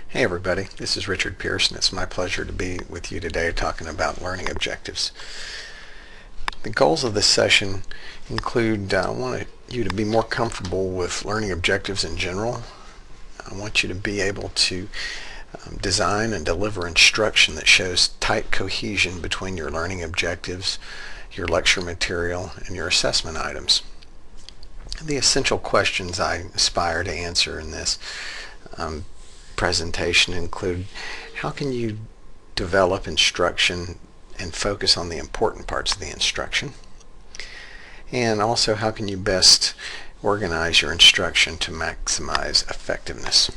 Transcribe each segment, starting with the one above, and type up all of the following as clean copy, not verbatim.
Hey everybody, this is Richard Pierce, and it's my pleasure to be with you today talking about learning objectives. The goals of this session include I want you to be more comfortable with learning objectives in general. I want you to be able to design and deliver instruction that shows tight cohesion between your learning objectives, your lecture material, and your assessment items. The essential questions I aspire to answer in this presentation include: how can you develop instruction and focus on the important parts of the instruction? And also, how can you best organize your instruction to maximize effectiveness?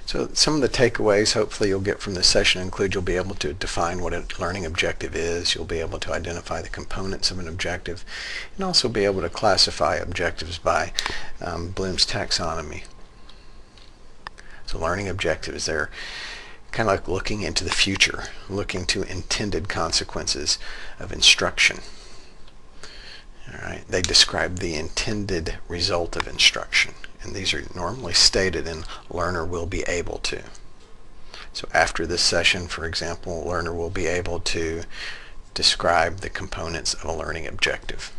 So some of the takeaways hopefully you'll get from this session include: you'll be able to define what a learning objective is, you'll be able to identify the components of an objective, and also be able to classify objectives by Bloom's taxonomy. So learning objectives, they're kind of like looking into the future, looking to intended consequences of instruction. All right. They describe the intended result of instruction, and these are normally stated in learner will be able to. So after this session, for example, learner will be able to describe the components of a learning objective.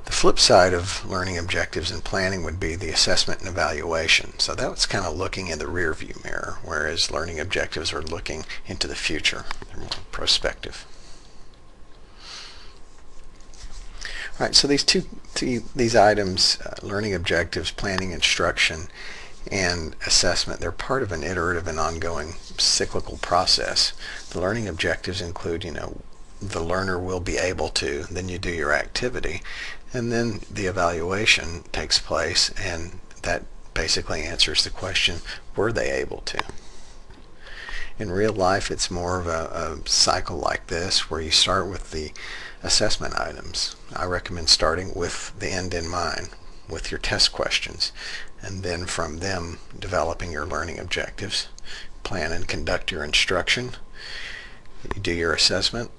The flip side of learning objectives and planning would be the assessment and evaluation. So that's kind of looking in the rear view mirror, whereas learning objectives are looking into the future. They're more prospective. All right, so these items, learning objectives, planning, instruction, and assessment, they're part of an iterative and ongoing cyclical process. The learning objectives include, the learner will be able to, then you do your activity, and then the evaluation takes place, and that basically answers the question, were they able to? In real life, it's more of a cycle like this, where you start with the assessment items. I recommend starting with the end in mind, with your test questions, and then from them developing your learning objectives. Plan and conduct your instruction. You do your assessment,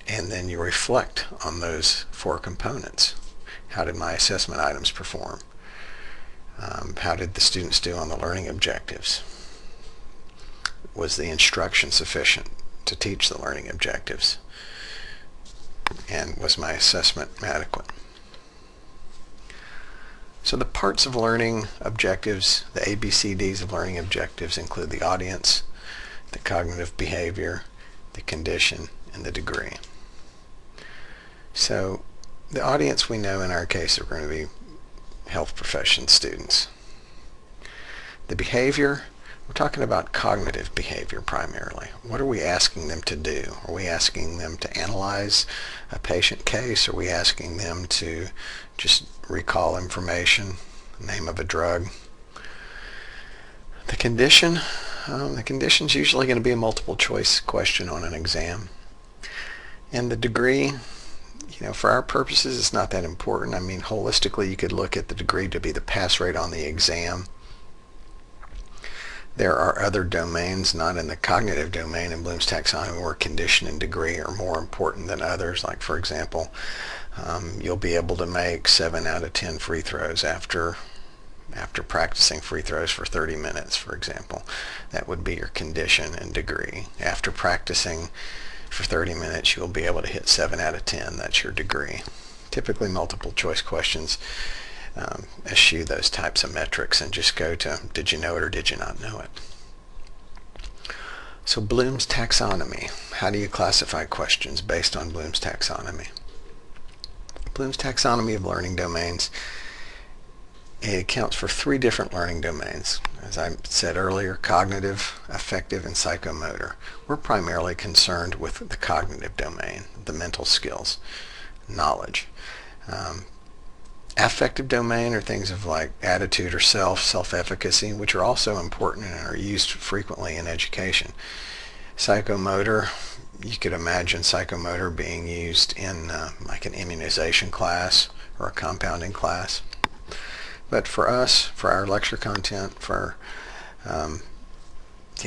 and then you reflect on those four components. How did my assessment items perform? How did the students do on the learning objectives? Was the instruction sufficient to teach the learning objectives? And was my assessment adequate? So the parts of learning objectives, the ABCDs of learning objectives, include the audience, the cognitive behavior, the condition, and the degree. So the audience, we know in our case, are going to be health profession students. The behavior, we're talking about cognitive behavior primarily. What are we asking them to do? Are we asking them to analyze a patient case? Are we asking them to just recall information, name of a drug? The condition, the condition's usually going to be a multiple choice question on an exam. And the degree, for our purposes, it's not that important. I mean, holistically, you could look at the degree to be the pass rate on the exam. There are other domains, not in the cognitive domain in Bloom's taxonomy, where condition and degree are more important than others. Like, for example, you'll be able to make 7 out of 10 free throws after practicing free throws for 30 minutes, for example. That would be your condition and degree. After practicing for 30 minutes, you'll be able to hit 7 out of 10. That's your degree. Typically, multiple choice questions eschew those types of metrics and just go to, did you know it or did you not know it? So Bloom's taxonomy. How do you classify questions based on Bloom's taxonomy? Bloom's taxonomy of learning domains, it accounts for 3 different learning domains. As I said earlier, cognitive, affective, and psychomotor. We're primarily concerned with the cognitive domain, the mental skills, knowledge. Affective domain are things of like attitude or self-efficacy, which are also important and are used frequently in education. Psychomotor, you could imagine psychomotor being used in like an immunization class or a compounding class. But for us, for our lecture content, for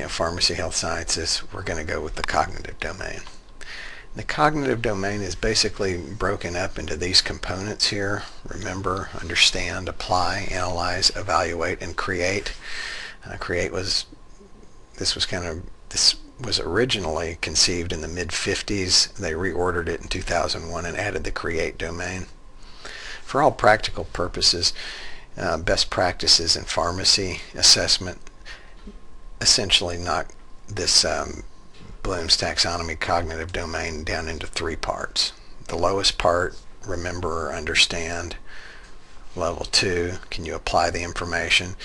pharmacy, health sciences, we're going to go with the cognitive domain. The cognitive domain is basically broken up into these components here: remember, understand, apply, analyze, evaluate, and create. This was originally conceived in the mid-50s. They reordered it in 2001 and added the create domain. For all practical purposes, best practices in pharmacy assessment essentially knock this Bloom's taxonomy cognitive domain down into three parts. The lowest part, remember or understand. Level 2, can you apply the information?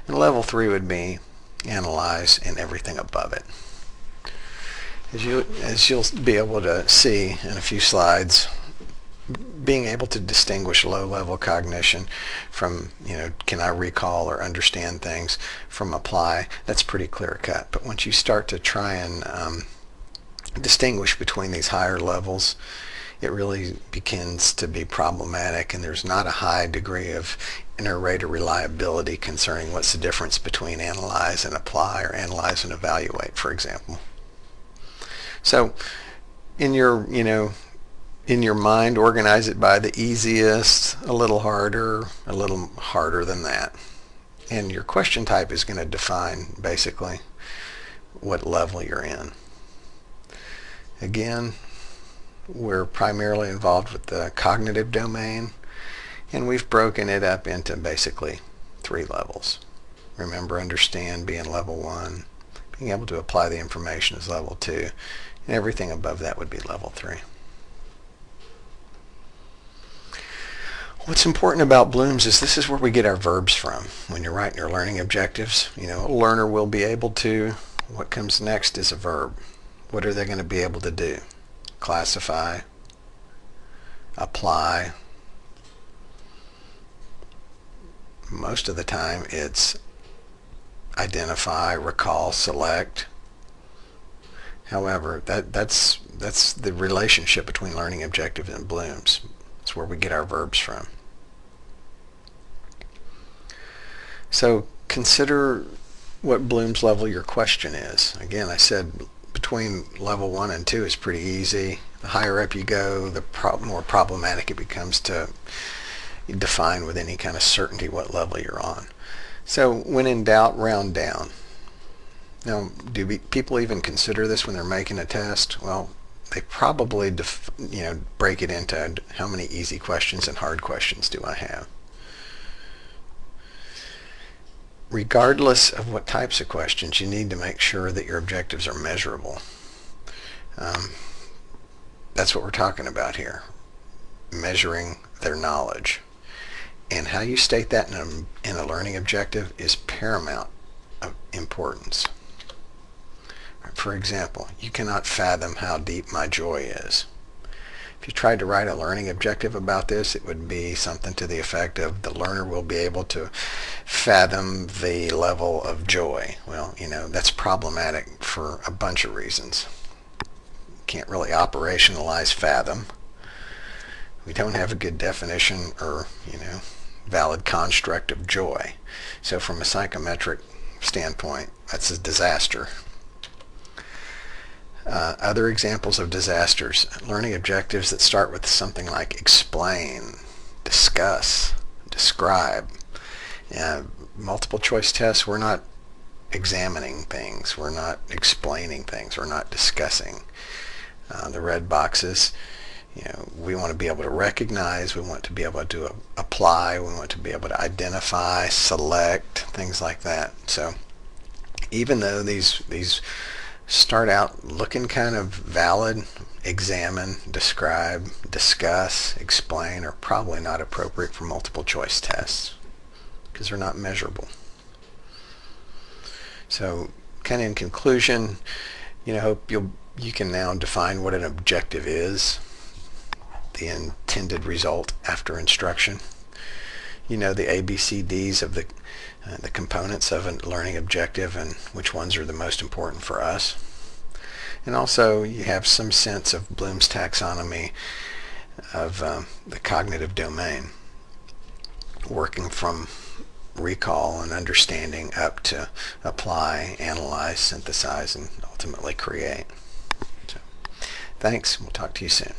And level 3 would be analyze, and everything above it. As you'll be able to see in a few slides, being able to distinguish low-level cognition from, can I recall or understand things, from apply, that's pretty clear-cut. But once you start to try and distinguish between these higher levels, it really begins to be problematic, and there's not a high degree of inner rate of reliability concerning what's the difference between analyze and apply, or analyze and evaluate, for example. So in your mind, organize it by the easiest, a little harder than that. And your question type is going to define basically what level you're in. Again, we're primarily involved with the cognitive domain, and we've broken it up into basically 3 levels. Remember, understand being level 1, being able to apply the information is level 2, and everything above that would be level 3. What's important about Bloom's is this is where we get our verbs from. When you're writing your learning objectives, a learner will be able to, what comes next is a verb. What are they going to be able to do? Classify, apply. Most of the time it's identify, recall, select. However, that's the relationship between learning objectives and Bloom's. It's where we get our verbs from. So consider what Bloom's level your question is. Again, I said between level 1 and 2 is pretty easy. The higher up you go, the more problematic it becomes to define with any kind of certainty what level you're on. So when in doubt, round down. Now, do people even consider this when they're making a test? Well, they probably break it into how many easy questions and hard questions do I have. Regardless of what types of questions, you need to make sure that your objectives are measurable. That's what we're talking about here, measuring their knowledge. And how you state that in a learning objective is paramount of importance. For example, you cannot fathom how deep my joy is. If you tried to write a learning objective about this, it would be something to the effect of the learner will be able to fathom the level of joy. Well, that's problematic for a bunch of reasons. You can't really operationalize fathom. We don't have a good definition or, valid construct of joy. So from a psychometric standpoint, that's a disaster. Other examples of disasters, learning objectives that start with something like explain, discuss, describe. Multiple choice tests, we're not examining things, we're not explaining things, we're not discussing. The red boxes, we want to be able to recognize, we want to be able to apply, we want to be able to identify, select, things like that. So even though these start out looking kind of valid, examine, describe, discuss, explain, are probably not appropriate for multiple choice tests because they're not measurable. So kind of in conclusion, hope you can now define what an objective is, the intended result after instruction. The ABCDs of the components of a learning objective and which ones are the most important for us. And also you have some sense of Bloom's taxonomy of the cognitive domain, working from recall and understanding up to apply, analyze, synthesize, and ultimately create. So, Thanks. We'll talk to you soon.